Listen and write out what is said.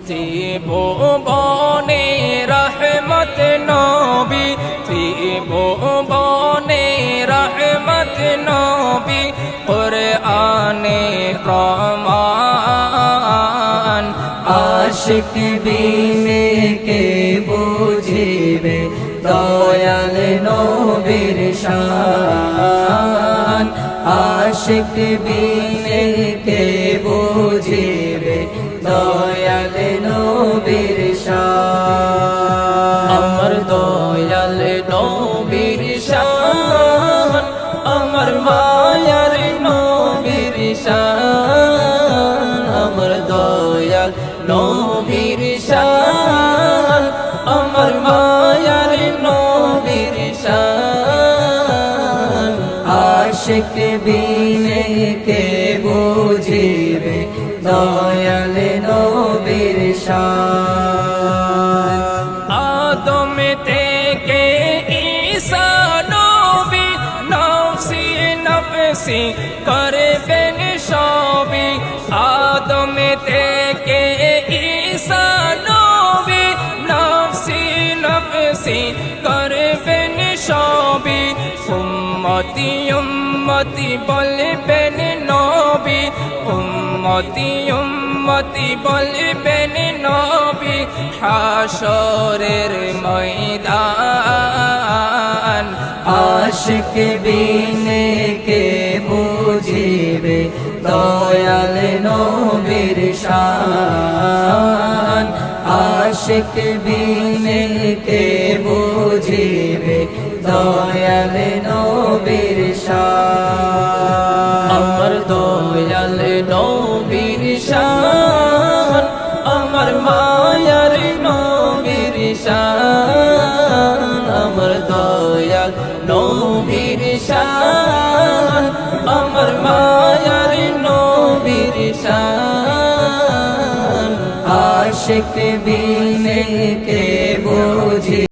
ত্রিভুবনে রহমত নবী, ত্রিভুবনে রহমত নবী, কুরআনে প্রমাণ। আশিক বিনে কে বুঝিবে দয়াল নবীর শান, আশিক বিনে কে বুঝিবে দয়াল নবীর শান। আমার দয়াল নবীর শান, আমার মায়ার নবীর শান, আমার দয়াল নবীর শান, আমার মায়ার নবীর শান। আশিক বিনে কে বুঝিবে দয়াল নবীর শান। আদম থেকে ঈসা নবী নফসি নফসি করবেন সবই, আদম থেকে ঈসা নবী নফসি নফসি করবেন সবই। উম্মতি উম্মতি বলবেন নবী, উম্মতি উম্মতি বলবেন নবী, হাশরের ময়দান। আশিক বিনে কে বুঝিবে দয়াল নবীর শান, আশিক বিনে কে বুঝিবে দয়াল নবীর শান। আমার দয়াল নবীর শান, আমার মায়ার নবীর শান, আমার দয়াল নবীর শান, আমার মায়ার নবীর শান। আশিক বিনে কে